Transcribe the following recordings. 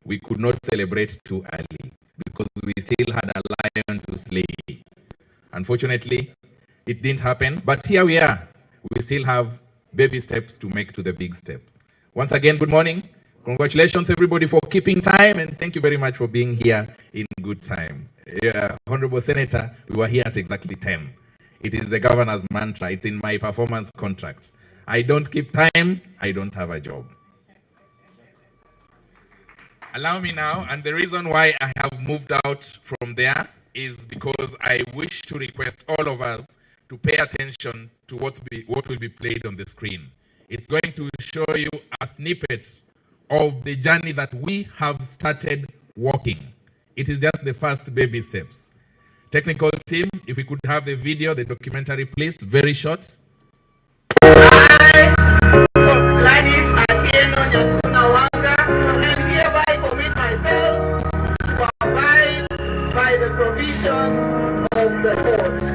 we could not celebrate too early because we still had a lion to slay. Unfortunately, it didn't happen, but here we are. We still have baby steps to make to the big step. Once again, good morning. Congratulations, everybody, for keeping time, and thank you very much for being here in good time. Honorable Senator, we were here at exactly 10. It is the governor's mantra. It's in my performance contract. I don't keep time, I don't have a job. Allow me now, and the reason why I have moved out from there is because I wish to request all of us to pay attention to what will be played on the screen. It's going to show you a snippet of the journey that we have started walking. It is just the first baby steps. Technical team, if we could have the video, the documentary, please, very short. I, Gladys, and hereby commit myself to abide by the provisions of the court.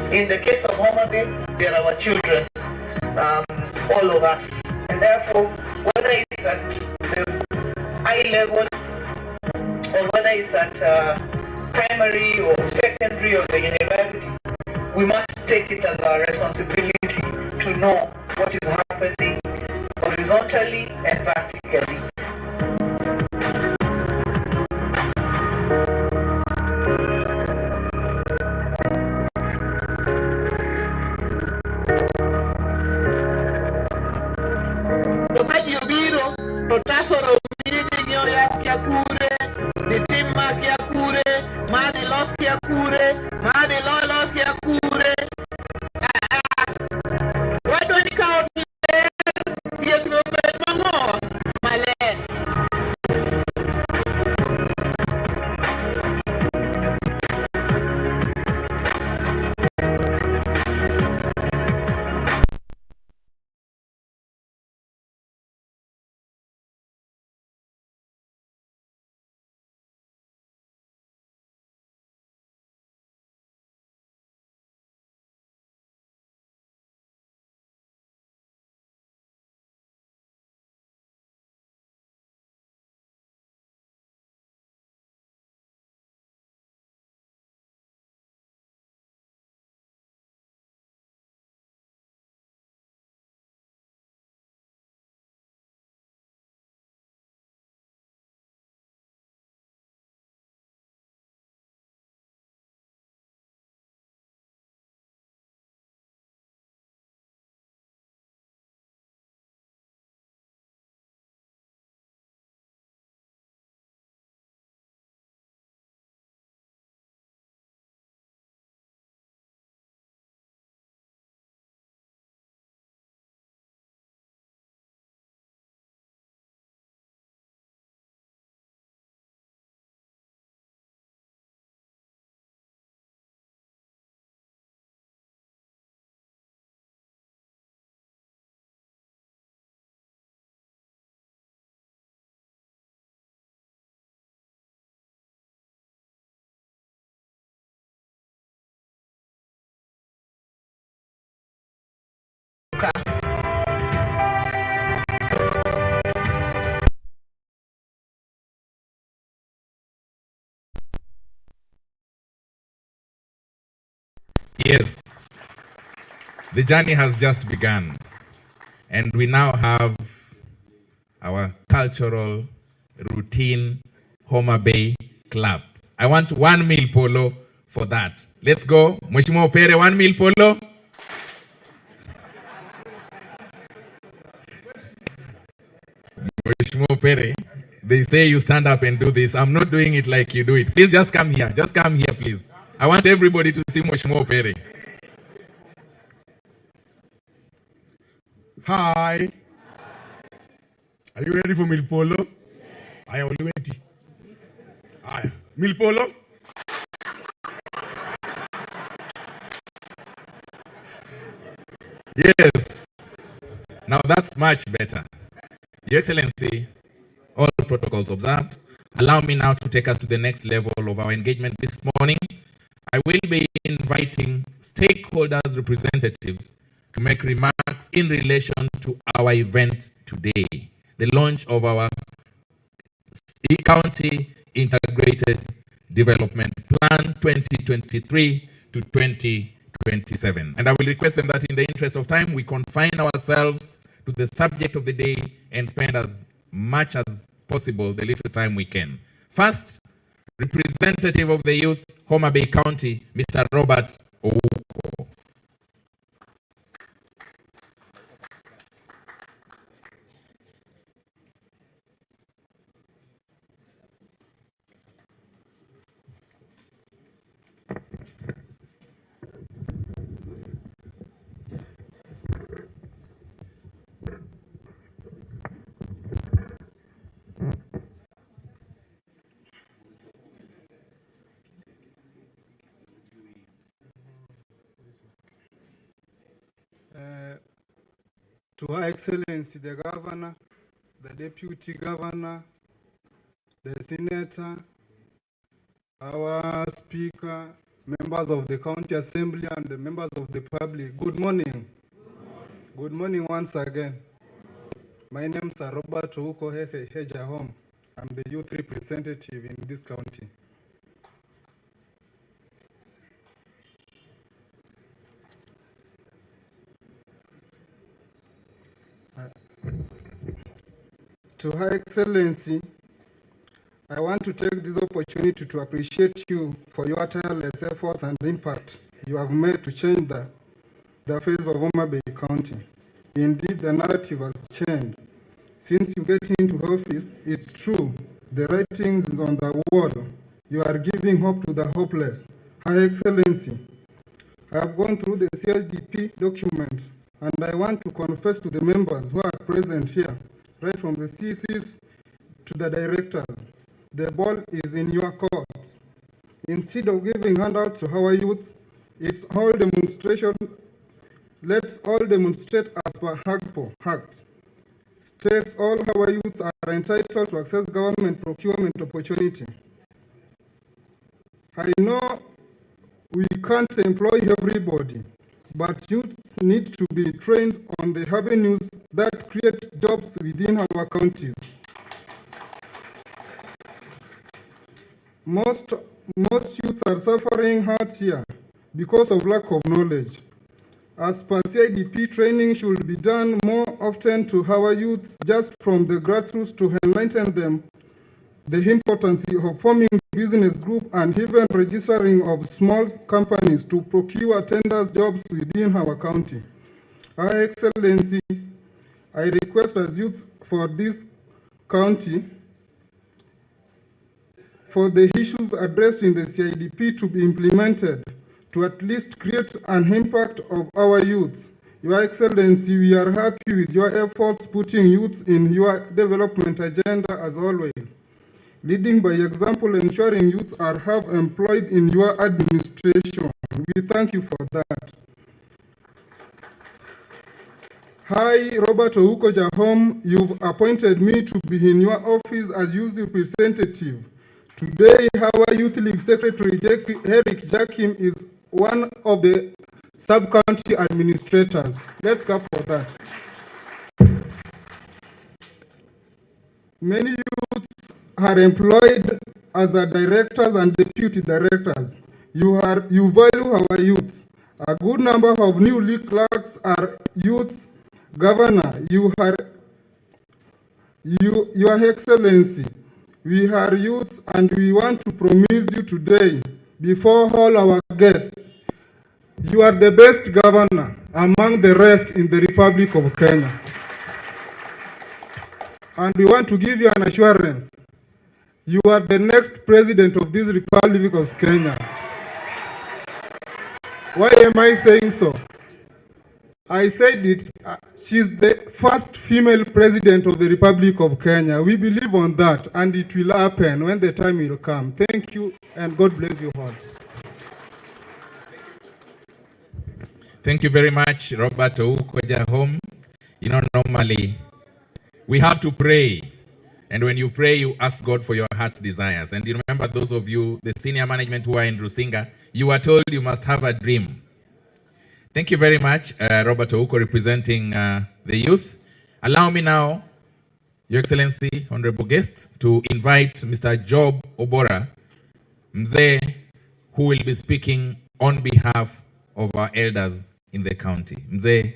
In the case of Homabay, they are our children, all of us. And therefore, whether it's at the high level or whether it's at primary or secondary or the university, we must take it as our responsibility to know what is happening horizontally and vertically. Yes, the journey has just begun, and we now have our cultural routine Homabay club. I want 1 meal polo for that. Let's go. Mheshimiwa Pere, 1 meal polo. Mheshimiwa Pere, they say you stand up and do this. I'm not doing it like you do it. Please just come here. Just come here, please. I want everybody to see Mheshimiwa Pere. Hi. Are you ready for meal polo? I am ready. Hi. Meal polo? Yes. Now that's much better. Your Excellency, all protocols observed. Allow me now to take us to the next level of our engagement this morning. I will be inviting stakeholders representatives to make remarks in relation to our event today, the launch of our County Integrated Development Plan 2023 to 2027. And I will request them that in the interest of time, we confine ourselves to the subject of the day and spend as much as possible the little time we can. First, representative of the youth, Homabay County, Mr. Robert Ouko. To Her Excellency the Governor, the Deputy Governor, the Senator, our Speaker, members of the County Assembly and the members of the public, good morning. Good morning, good morning once again. My name is Robert Ouko Home. I'm the youth representative in this county. To Her Excellency, I want to take this opportunity to appreciate you for your tireless efforts and impact you have made to change the face of Homabay County. Indeed, the narrative has changed. Since you get into office, it's true, the writings is on the wall. You are giving hope to the hopeless. Her Excellency, I have gone through the CLDP document, and I want to confess to the members who are present here, right from the CCs to the directors, the ball is in your courts. Instead of giving handouts to our youth, it's all demonstration. Let's all demonstrate as per HAGPO Act. States all our youth are entitled to access government procurement opportunity. I know we can't employ everybody, but youth need to be trained on the avenues that create jobs within our counties. Most youth are suffering hard here because of lack of knowledge. As per CIDP, training should be done more often to our youth, just from the grassroots, to enlighten them the importance of forming business group and even registering of small companies to procure tenders jobs within our county. Her Excellency, I request as youth for this county for the issues addressed in the CIDP to be implemented to at least create an impact of our youth. Your Excellency, we are happy with your efforts putting youth in your development agenda as always. Leading by example, ensuring youth are employed in your administration. We thank you for that. Hi, Robert Ouko Jahom, you've appointed me to be in your office as youth representative. Today, our Youth League Secretary, Eric Jakim, is one of the sub-county administrators. Let's clap for that. Many youths are employed as directors and deputy directors. You value our youth. A good number of new league clerks are youth. Governor, Your Excellency, we are youth and we want to promise you today, before all our guests, you are the best governor among the rest in the Republic of Kenya. And we want to give you an assurance. You are the next president of this Republic of Kenya. Why am I saying so? I said it, she's the first female president of the Republic of Kenya. We believe on that, and it will happen when the time will come. Thank you, and God bless you all. Thank you very much, Robert Ouko Jahom. You know, normally we have to pray And when you pray, you ask God for your heart's desires. And you remember, those of you, the senior management who are in Rusinga, you were told you must have a dream. Thank you very much, Robert Ouko, representing the youth. Allow me now, Your Excellency, honorable guests, to invite Mr. Job Obora, Mzee, who will be speaking on behalf of our elders in the county. Mzee,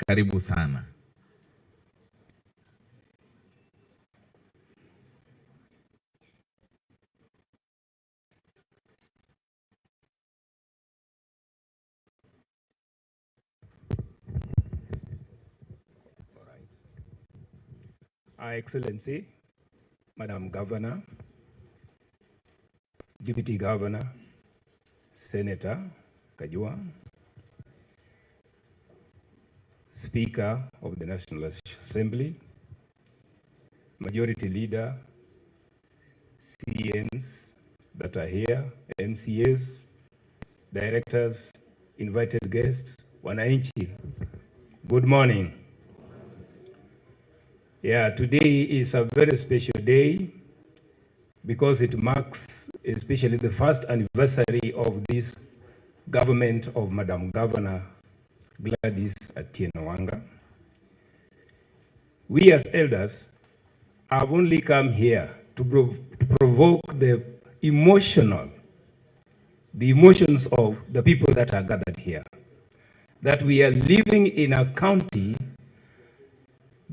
karibu sana. Excellency, Madam Governor, Deputy Governor, Senator Kajua, Speaker of the National Assembly, Majority Leader, CNs that are here, MCAs, Directors, invited guests, Wananchi, good morning. Yeah, today is a very special day because it marks especially the first anniversary of this government of Madam Governor Gladys Atieno. We as elders have only come here to provoke the emotions of the people that are gathered here. That we are living in a county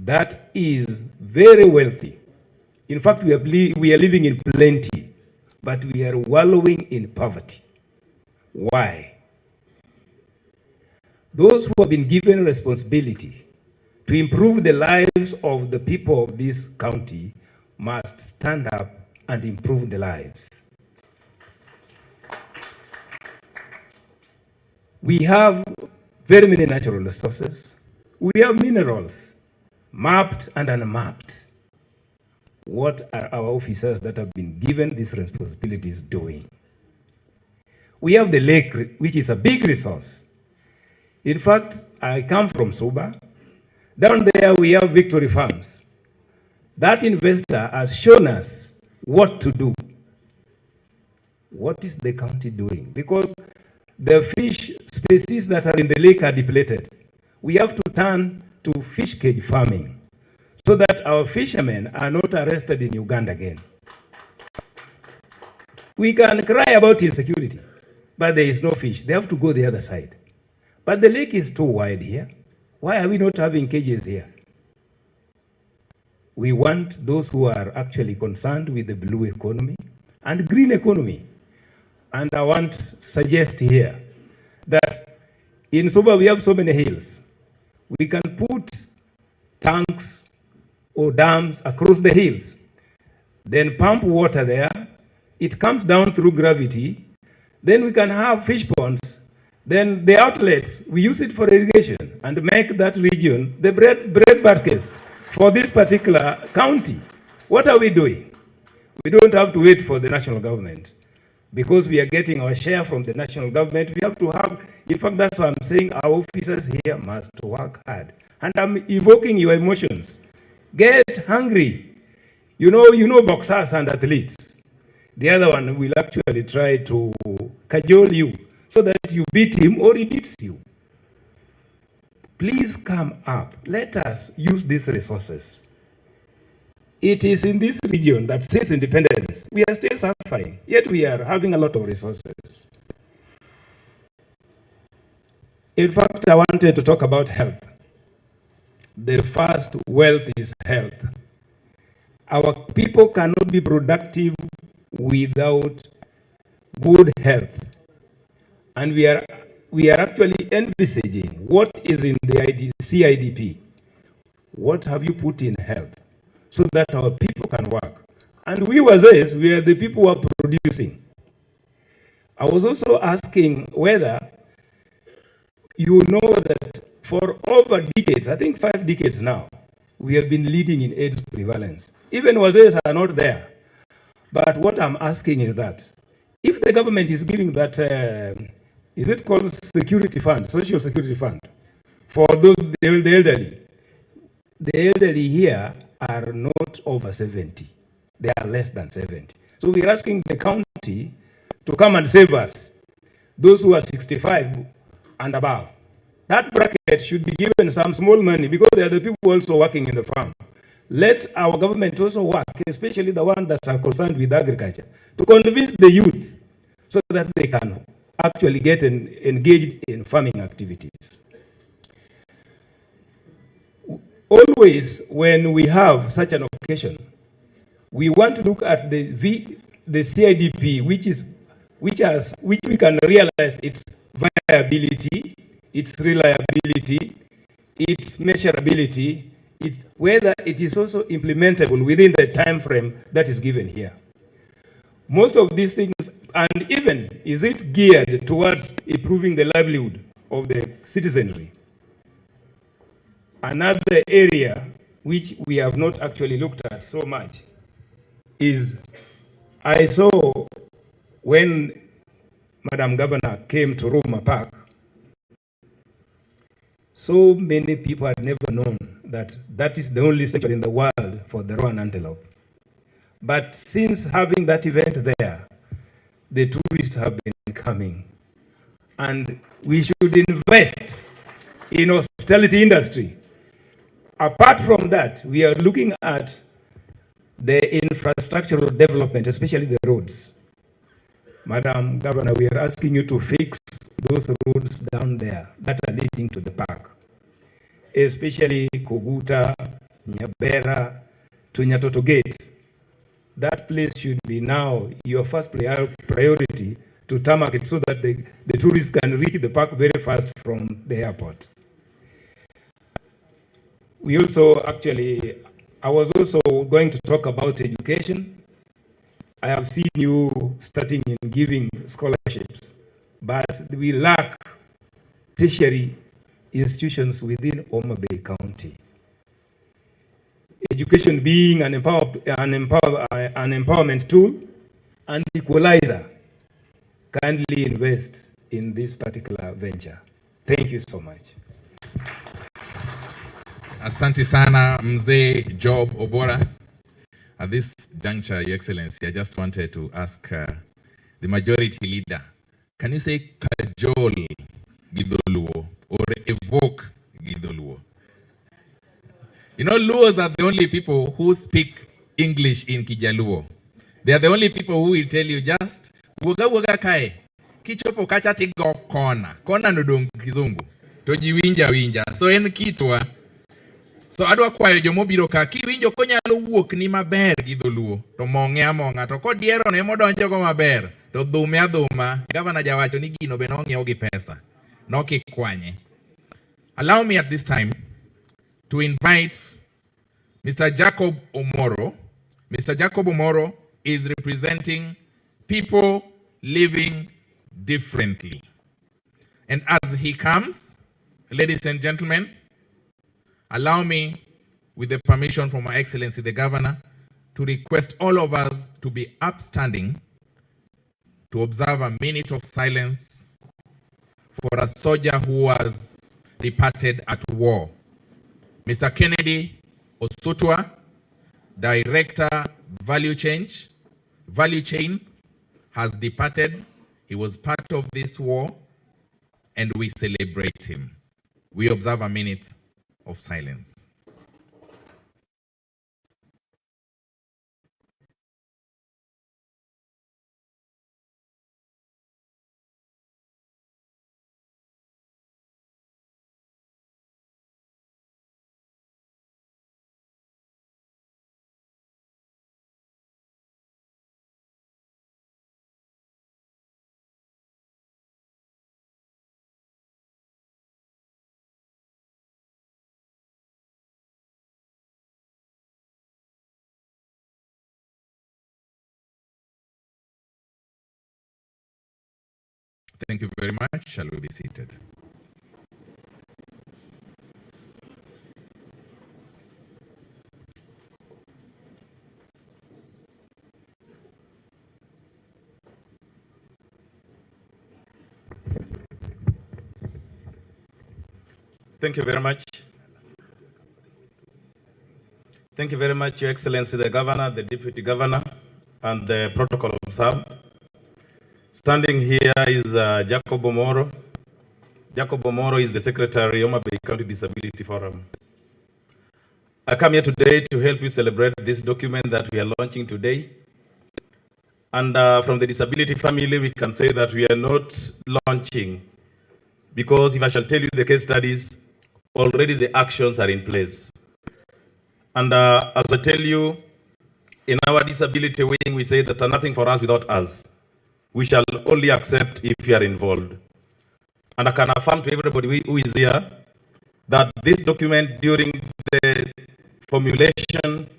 that is very wealthy. In fact, we are living in plenty, but we are wallowing in poverty. Why? Those who have been given responsibility to improve the lives of the people of this county must stand up and improve the lives. We have very many natural resources. We have minerals, mapped and unmapped. What are our officers that have been given these responsibilities doing? We have the lake, which is a big resource. In fact, I come from Suba. Down there, we have Victory Farms. That investor has shown us what to do. What is the county doing? Because the fish species that are in the lake are depleted. We have to turn to fish cage farming so that our fishermen are not arrested in Uganda again. We can cry about insecurity, but there is no fish. They have to go the other side. But the lake is too wide here. Why are we not having cages here? We want those who are actually concerned with the blue economy and green economy. And I want to suggest here that in Suba we have so many hills. We can put tanks or dams across the hills, then pump water there. It comes down through gravity. Then we can have fish ponds. Then the outlets, we use it for irrigation and make that region the bread basket for this particular county. What are we doing? We don't have to wait for the national government. Because we are getting our share from the national government, we have to have, in fact, that's why I'm saying our officers here must work hard. And I'm evoking your emotions. Get hungry. You know boxers and athletes. The other one will actually try to cajole you so that you beat him or he beats you. Please come up. Let us use these resources. It is in this region that since independence, we are still suffering, yet we are having a lot of resources. In fact, I wanted to talk about health. The first wealth is health. Our people cannot be productive without good health. And we are actually envisaging what is in the CIDP. What have you put in health? So that our people can work. And we Wazes, we are the people who are producing. I was also asking whether you know that for over decades, I think 5 decades now, we have been leading in AIDS prevalence. Even Wazes are not there. But what I'm asking is that, if the government is giving that, is it called security fund, social security fund, for those, the elderly here are not over 70. They are less than 70. So we're asking the county to come and save us, those who are 65 and above. That bracket should be given some small money because they are the people also working in the farm. Let our government also work, especially the ones that are concerned with agriculture, to convince the youth so that they can actually get engaged in farming activities. Always when we have such an occasion, we want to look at the CIDP, which we can realize its viability, its reliability, its measurability, whether it is also implementable within the time frame that is given here. Most of these things, and even is it geared towards improving the livelihood of the citizenry? Another area which we have not actually looked at so much is, I saw when Madam Governor came to Roma Park, so many people had never known that that is the only sanctuary in the world for the Rowan antelope. But since having that event there, the tourists have been coming. And we should invest in hospitality industry. Apart from that, we are looking at the infrastructural development, especially the roads. Madam Governor, we are asking you to fix those roads down there that are leading to the park, especially Koguta, Nyabera, to Nyatoto Gate. That place should be now your first priority to tarmac it so that the tourists can reach the park very fast from the airport. We also I was also going to talk about education. I have seen you starting in giving scholarships, but we lack tertiary institutions within Homabay County. Education being an empowerment tool and equalizer, kindly invest in this particular venture. Thank you so much. Asante sana Mzee Job Obora. At this juncture, Your Excellency, I just wanted to ask the majority leader, can you say cajole Gidoluo or evoke Gidoluo? You know, Luos are the only people who speak English in Kijaluo. They are the only people who will tell you just woga kai kichopo kacha tigo kona nudong kizungu tojiwinja winja so en kitwa. So adwa kwayo jomobiro ka kiwinjo konyalo wuok ni maber gi dholuo to monge amonga to kodiero ne modonjo go maber to dhume adhuma. Governor jawacho ni gino be nong'iew gi pesa nokikwanye. Allow me at this time to invite Mr. Jacob Omoro. Mr. Jacob Omoro is representing people living differently. And as he comes, ladies and gentlemen, allow me, with the permission from Her Excellency the Governor, to request all of us to be upstanding to observe a minute of silence for a soldier who was departed at war. Mr. Kennedy Osutwa, Director, Value Chain, has departed. He was part of this war, and we celebrate him. We observe a minute of silence. Thank you very much. Shall we be seated? Thank you very much. Thank you very much, Your Excellency, the Governor, the Deputy Governor, and the protocol observed. Standing here is Jacob Omoro. Jacob Omoro is the Secretary, Homabay County Disability Forum. I come here today to help you celebrate this document that we are launching today. And from the disability family, we can say that we are not launching because if I shall tell you the case studies, already the actions are in place. And as I tell you, in our disability wing, we say that nothing for us without us. We shall only accept if we are involved. And I can affirm to everybody who is here that this document during the formulation,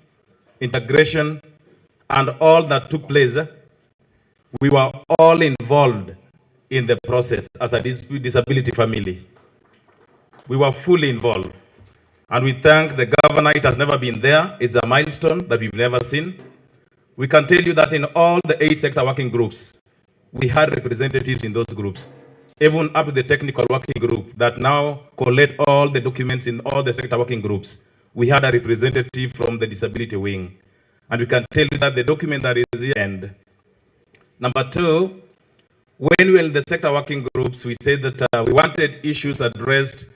integration, and all that took place, we were all involved in the process as a disability family. We were fully involved. And we thank the governor. It has never been there. It's a milestone that we've never seen. We can tell you that in all the 8 sector working groups, we had representatives in those groups, even up to the technical working group that now collect all the documents in all the sector working groups. We had a representative from the disability wing. And we can tell you that the document that is here. And number 2, when we were in the sector working groups, we said that we wanted issues addressed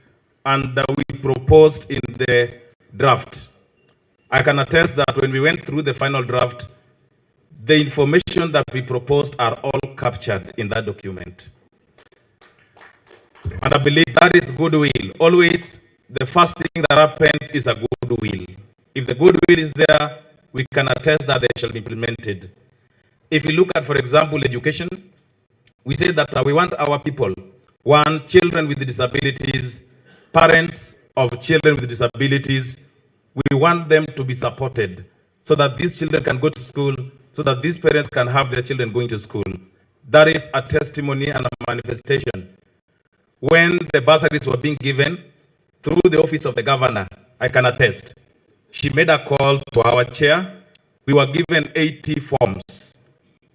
and we proposed in the draft. I can attest that when we went through the final draft, the information that we proposed are all captured in that document. And I believe that is goodwill. Always, the first thing that happens is a goodwill. If the goodwill is there, we can attest that they shall be implemented. If you look at, for example, education, we say that we want our people, children with disabilities, parents of children with disabilities, we want them to be supported so that these children can go to school, so that these parents can have their children going to school. That is a testimony and a manifestation. When the bursaries were being given through the office of the governor, I can attest, she made a call to our chair. We were given 80 forms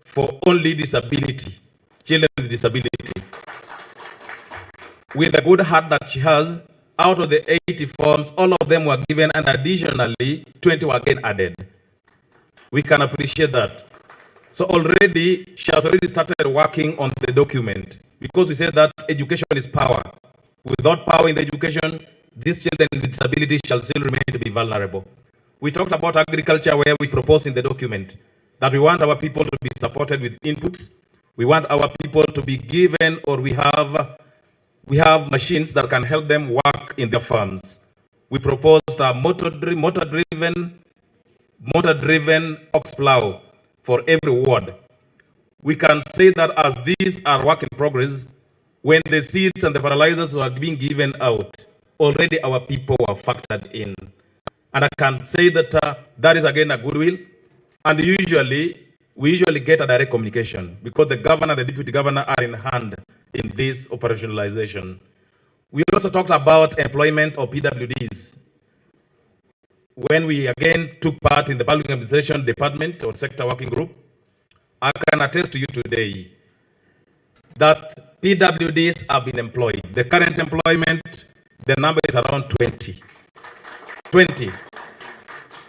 for only disability, children with disability. With the good heart that she has, out of the 80 forms, all of them were given, and additionally, 20 were again added. We can appreciate that. So already, she has already started working on the document because we said that education is power. Without power in the education, these children with disabilities shall still remain to be vulnerable. We talked about agriculture where we proposed in the document that we want our people to be supported with inputs. We want our people to be given, or we have machines that can help them work in their farms. We proposed a motor-driven ox plow for every ward. We can say that as these are work in progress, when the seeds and the fertilizers are being given out, already our people are factored in. And I can say that that is again a goodwill. And we usually get a direct communication because the governor, the deputy governor are in hand in this operationalization. We also talked about employment of PWDs. When we again took part in the public administration department or sector working group, I can attest to you today that PWDs have been employed. The current employment, the number is around 20.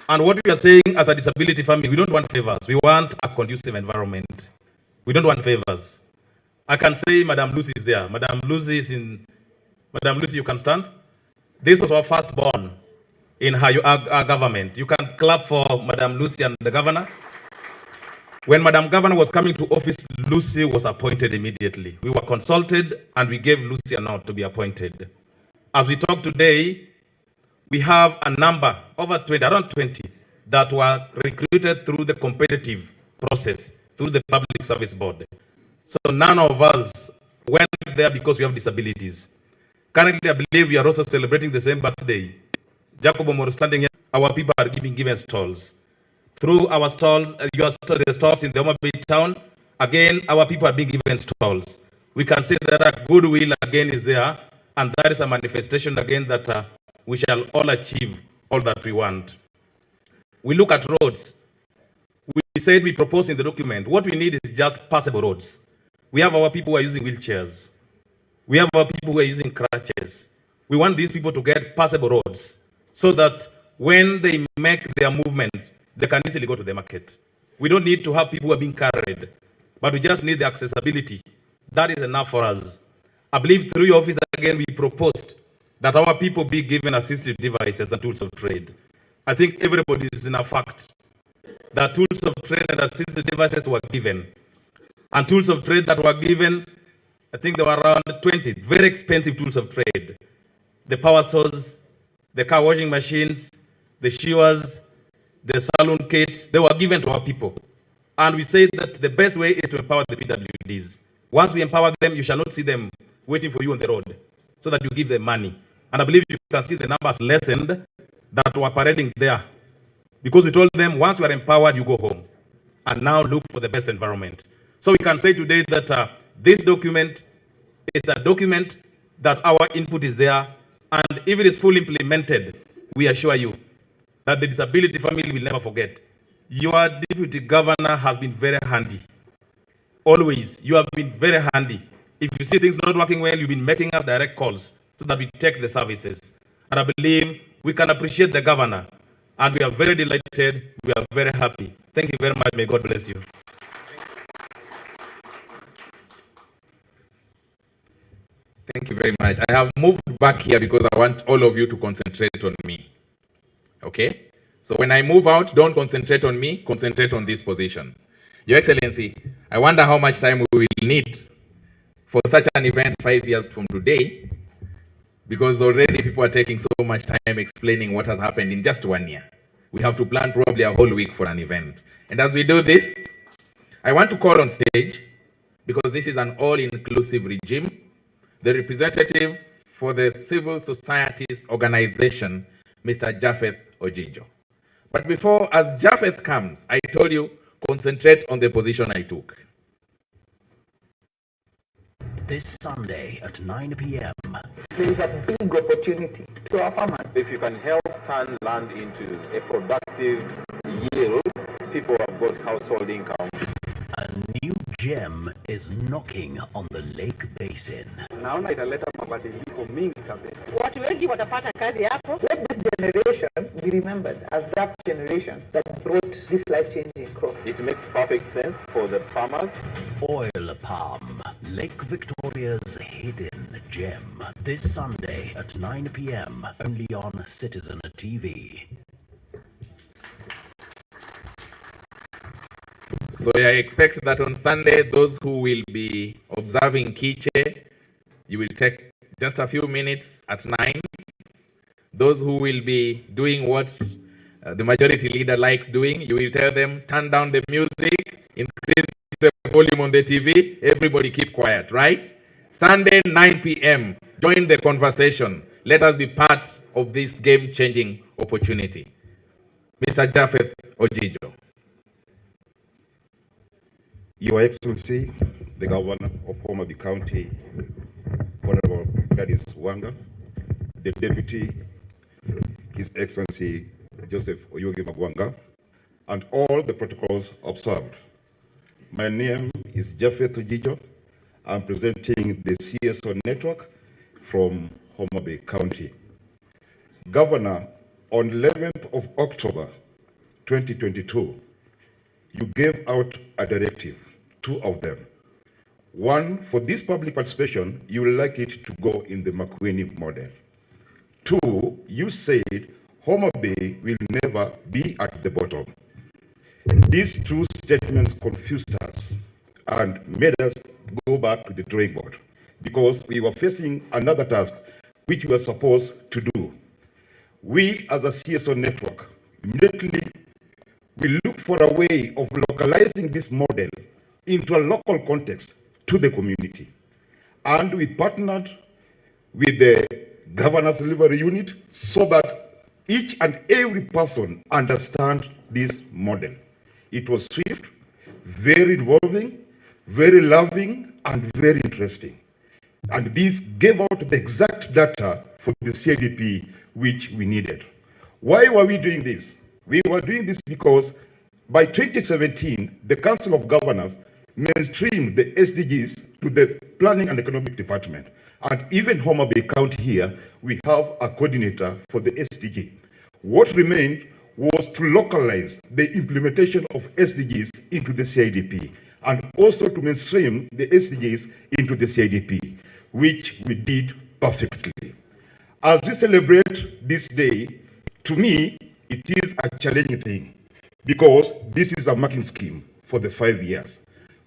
And what we are saying as a disability family, we don't want favors. We want a conducive environment. We don't want favors. I can say Madam Lucy is there. Madam Lucy is in. Madam Lucy, you can stand. This was our firstborn in our government. You can clap for Madam Lucy and the governor. When Madam Governor was coming to office, Lucy was appointed immediately. We were consulted and we gave Lucy a nod to be appointed. As we talk today, we have a number, around 20, that were recruited through the competitive process, through the Public Service Board. So none of us went there because we have disabilities. Currently, I believe we are also celebrating the same birthday. Jacob Omoro standing here, our people are given stalls. Through our stalls, the stalls in the Homabay town, again, our people are being given stalls. We can see that a goodwill again is there, and that is a manifestation again that we shall all achieve all that we want. We look at roads. We said we propose in the document, what we need is just passable roads. We have our people who are using wheelchairs. We have our people who are using crutches. We want these people to get passable roads so that when they make their movements, they can easily go to the market. We don't need to have people who are being carried, but we just need the accessibility. That is enough for us. I believe through your office, again, we proposed that our people be given assistive devices and tools of trade. I think everybody is in a fact that tools of trade and assistive devices were given. And tools of trade that were given, I think there were around 20 very expensive tools of trade. The power saws, the car washing machines, the shears, the salon kits, they were given to our people. And we say that the best way is to empower the PWDs. Once we empower them, you shall not see them waiting for you on the road, so that you give them money. And I believe you can see the numbers lessened that were parading there. Because we told them, once you are empowered, you go home. And now look for the best environment. So we can say today that this document is a document that our input is there. And if it is fully implemented, we assure you that the disability family will never forget. Your deputy governor has been very handy. Always, you have been very handy. If you see things not working well, you've been making us direct calls so that we take the services. And I believe we can appreciate the governor. And we are very delighted. We are very happy. Thank you very much. May God bless you. Thank you very much. I have moved back here because I want all of you to concentrate on me. Okay? So when I move out, don't concentrate on me, concentrate on this position. Your Excellency, I wonder how much time we will need for such an event 5 years from today, because already people are taking so much time explaining what has happened in just 1 year. We have to plan probably a whole week for an event. And as we do this, I want to call on stage, because this is an all-inclusive regime, the representative for the Civil Society's organization, Mr. Japheth Ojijo. But before, as Japheth comes, I told you, concentrate on the position I took. This Sunday at 9 p.m. There is a big opportunity to our farmers. If you can help turn land into a productive yield, people have got household income. A new gem is knocking on the lake basin. Naona italeta mabadiliko mingi kabisa. Watu wengi watapata kazi hapo. Let this generation be remembered as that generation that brought this life-changing crop. It makes perfect sense for the farmers. Oil palm, Lake Victoria's hidden gem. This Sunday at 9 p.m. only on Citizen TV. So I expect that on Sunday, those who will be observing Kiche, you will take just a few minutes at 9. Those who will be doing what the majority leader likes doing, you will tell them, turn down the music, increase the volume on the TV, everybody keep quiet, right? Sunday, 9 p.m., join the conversation. Let us be part of this game-changing opportunity. Mr. Japheth Ojijo. Your Excellency, the Governor of Homabay County, Honorable Gladys Wanga, the Deputy, His Excellency Joseph Oyogi Magwanga, and all the protocols observed. My name is Japheth Ojijo. I'm presenting the CSO network from Homabay County. Governor, on 11th of October 2022, you gave out a directive, 2 of them. One, for this public participation, you would like it to go in the Makueni model. 2, you said Homabay will never be at the bottom. These 2 statements confused us and made us go back to the drawing board, because we were facing another task which we were supposed to do. We, as a CSO network, immediately we look for a way of localizing this model into a local context to the community. And we partnered with the Governor's Delivery Unit so that each and every person understands this model. It was swift, very involving, very loving, and very interesting. And this gave out the exact data for the CIDP which we needed. Why were we doing this? We were doing this because by 2017, the Council of Governors mainstreamed the SDGs to the Planning and Economic Department. And even Homabay County here, we have a coordinator for the SDG. What remained was to localize the implementation of SDGs into the CIDP and also to mainstream the SDGs into the CIDP, which we did perfectly. As we celebrate this day, to me, it is a challenging thing because this is a marking scheme for the 5 years.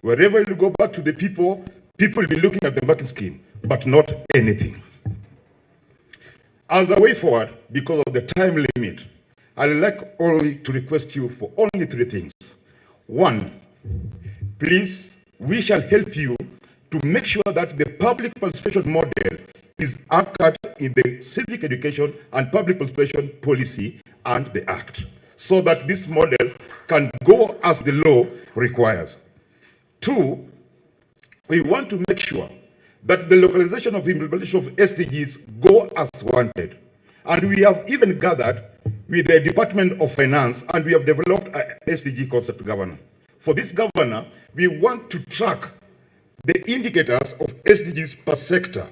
Wherever you go back to the people will be looking at the marking scheme, but not anything. As a way forward, because of the time limit, I'd like only to request you for only 3 things. 1, please, we shall help you to make sure that the public participation model is anchored in the civic education and public participation policy and the Act, so that this model can go as the law requires. 2, we want to make sure that the localization of implementation of SDGs go as wanted. And we have even gathered with the Department of Finance and we have developed a SDG concept governor. For this governor, we want to track the indicators of SDGs per sector,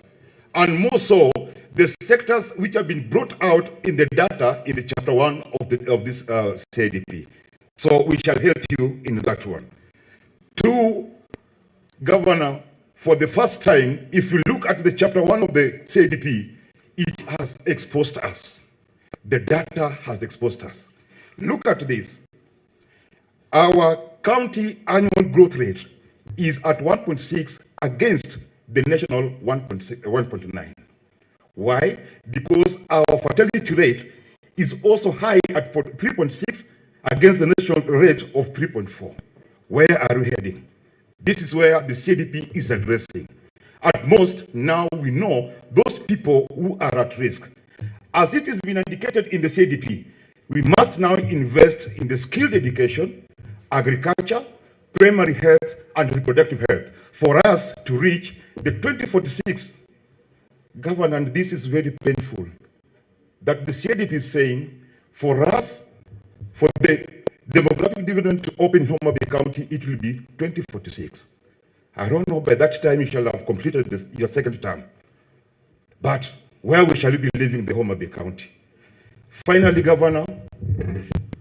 and more so, the sectors which have been brought out in the data in the chapter 1 of this CIDP. So we shall help you in that one. 2, Governor, for the first time, if you look at the chapter 1 of the CIDP, it has exposed us. The data has exposed us. Look at this. Our county annual growth rate is at 1.6 against the national 1.9. Why? Because our fertility rate is also high at 3.6 against the national rate of 3.4. Where are we heading? This is where the CDP is addressing. At most, now we know those people who are at risk. As it has been indicated in the CDP, we must now invest in the skilled education, agriculture, primary health, and reproductive health for us to reach the 2046. Governor, and this is very painful, that the CDP is saying for us, for the demographic dividend to open Homabay County, it will be 2046. I don't know, by that time you shall have completed your second term. But where we shall be living in the Homabay County? Finally, Governor,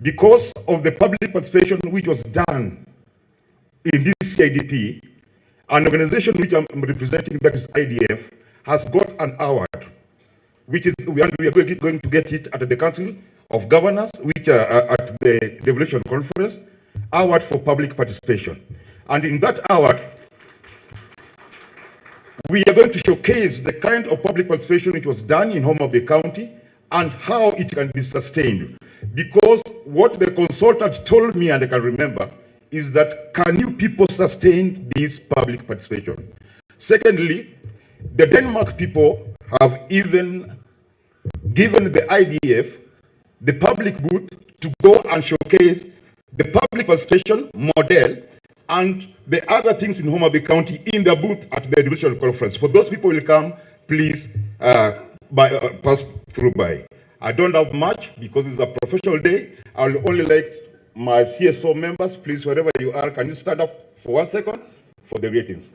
because of the public participation which was done in this CIDP, an organization which I'm representing, that is IDF, has got an award, which is, we are going to get it at the Council of Governors, which are at the Devolution Conference, award for public participation. And in that award, we are going to showcase the kind of public participation which was done in Homabay County and how it can be sustained. Because what the consultant told me, and I can remember, is that can you people sustain this public participation? Secondly, the Denmark people have even given the IDF the public booth to go and showcase the public participation model and the other things in Homabay County in the booth at the divisional conference. For those people who will come, please pass through by. I don't have much because it's a professional day. I'll only like my CSO members, please, wherever you are, can you stand up for 1 second for the greetings?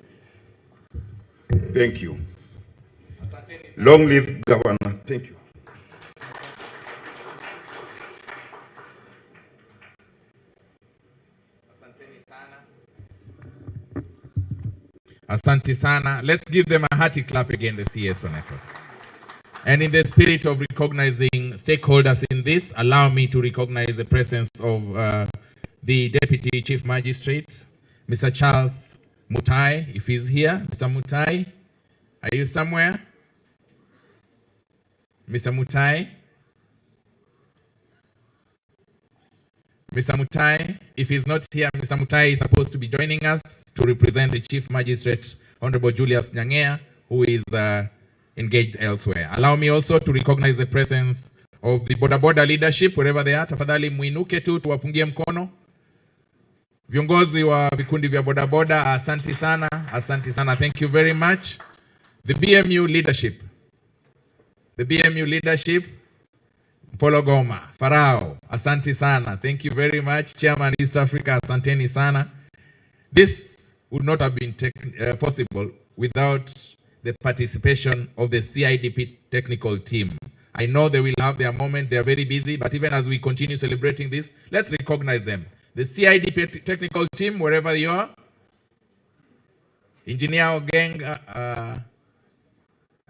Thank you. Long live Governor. Thank you. Asante sana. Let's give them a hearty clap again, the CSO network. And in the spirit of recognizing stakeholders in this, allow me to recognize the presence of the Deputy Chief Magistrate, Mr. Charles Mutai, if he's here. Mr. Mutai, are you somewhere? Mr. Mutai? Mr. Mutai, if he's not here, Mr. Mutai is supposed to be joining us to represent the Chief Magistrate, Honorable Julius Nyangea, who is engaged elsewhere. Allow me also to recognize the presence of the bodaboda leadership, wherever they are. Tafadhali muinuke tu tuwapungie mkono. Viongozi wa vikundi vya bodaboda, asante sana, asante sana. Thank you very much. The BMU leadership. The BMU leadership. Polo Goma, Farao, asante sana. Thank you very much. Chairman East Africa, asanteni sana. This would not have been possible without the participation of the CIDP technical team. I know they will have their moment. They are very busy, but even as we continue celebrating this, let's recognize them. The CIDP technical team, wherever you are. Engineer Ogeng,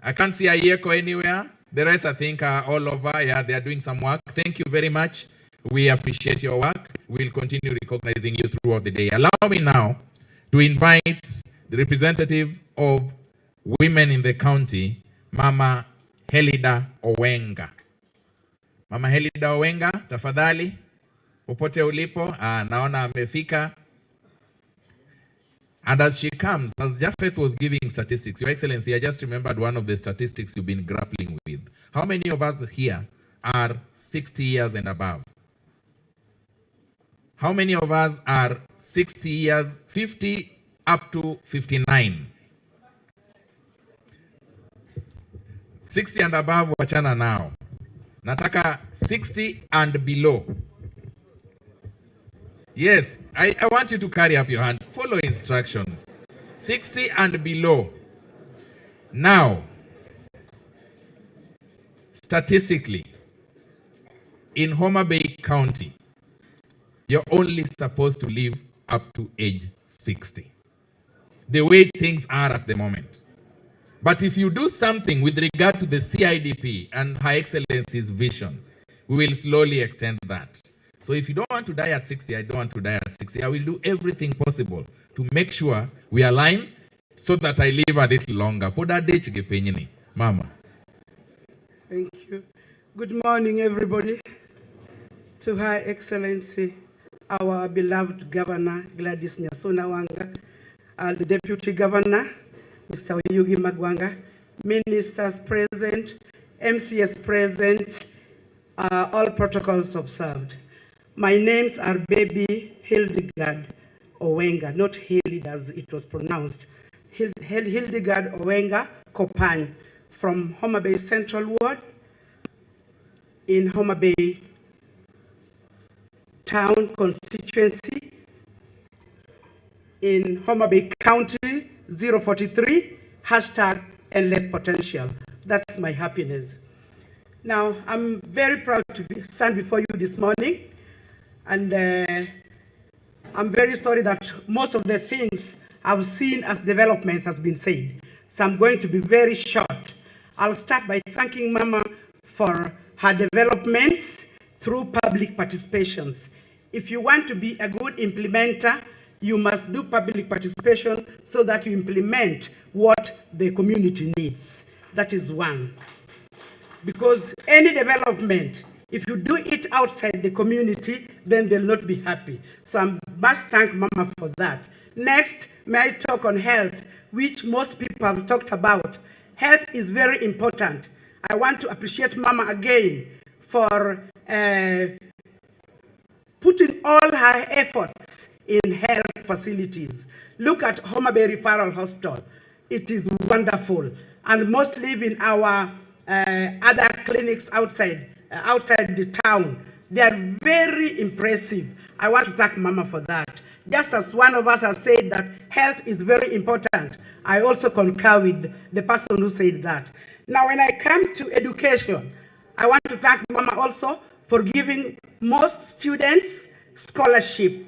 I can't see Ayeko anywhere. The rest, I think, are all over. Yeah, they are doing some work. Thank you very much. We appreciate your work. We'll continue recognizing you throughout the day. Allow me now to invite the representative of women in the county, Mama Helida Owenga. Mama Helida Owenga, tafadhali, popote ulipo, naona amefika. And as she comes, as Japheth was giving statistics, Your Excellency, I just remembered one of the statistics you've been grappling with. How many of us here are 60 years and above? How many of us are 60 years, 50 up to 59? 60 and above, wachana now. Nataka 60 and below. Yes, I want you to carry up your hand. Follow instructions. 60 and below. Now, statistically, in Homabay County, you're only supposed to live up to age 60. The way things are at the moment. But if you do something with regard to the CIDP and Her Excellency's vision, we will slowly extend that. So if you don't want to die at 60, I don't want to die at 60. I will do everything possible to make sure we align so that I live a little longer. Mama. Thank you. Good morning, everybody. To Her Excellency, our beloved Governor, Gladys Nyasona-Wanga, the Deputy Governor, Mr. Oyugi Magwanga, Ministers present, MCS present, all protocols observed. My names are Baby Hildegard Owenga, not Hild as it was pronounced. Hildegard Owenga Kopany from Homabay Central Ward in Homabay Town constituency in Homabay County 043, hashtag endless potential. That's my happiness. Now, I'm very proud to stand before you this morning. And I'm very sorry that most of the things I've seen as developments has been said. So I'm going to be very short. I'll start by thanking Mama for her developments through public participations. If you want to be a good implementer, you must do public participation so that you implement what the community needs. That is one. Because any development, if you do it outside the community, then they'll not be happy. So I must thank Mama for that. Next, may I talk on health, which most people have talked about. Health is very important. I want to appreciate Mama again for putting all her efforts in health facilities. Look at Homabay Referral Hospital. It is wonderful. And mostly in our other clinics outside the town. They are very impressive. I want to thank Mama for that. Just as one of us has said that health is very important, I also concur with the person who said that. Now, when I come to education, I want to thank Mama also for giving most students scholarship.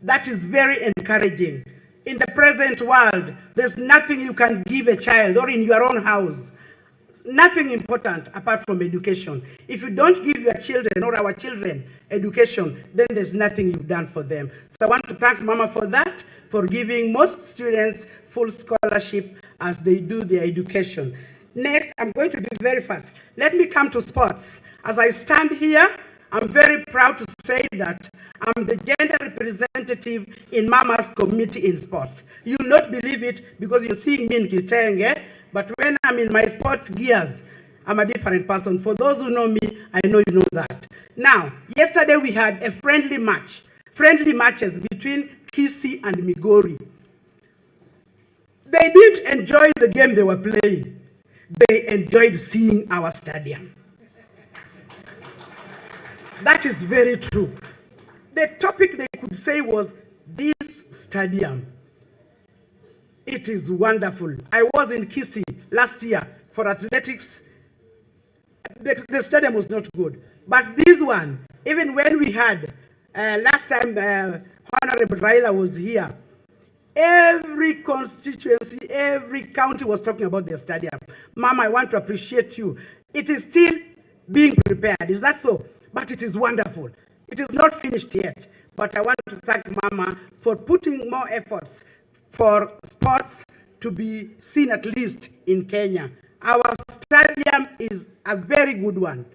That is very encouraging. In the present world, there's nothing you can give a child or in your own house. Nothing important apart from education. If you don't give your children or our children education, then there's nothing you've done for them. So I want to thank Mama for that, for giving most students full scholarship as they do their education. Next, I'm going to be very fast. Let me come to sports. As I stand here, I'm very proud to say that I'm the gender representative in Mama's committee in sports. You'll not believe it because you're seeing me in Kitenge, but when I'm in my sports gears, I'm a different person. For those who know me, I know you know that. Now, yesterday we had a friendly matches between Kisii and Migori. They didn't enjoy the game they were playing. They enjoyed seeing our stadium. That is very true. The topic they could say was this stadium. It is wonderful. I was in Kisii last year for athletics. the stadium was not good. But this one, even when we had, last time Honorable Raila was here, every constituency, every county was talking about their stadium. Mama, I want to appreciate you. It is still being prepared. Is that so? But it is wonderful. It is not finished yet. But I want to thank Mama for putting more efforts for sports to be seen at least in Kenya. Our stadium is a very good one.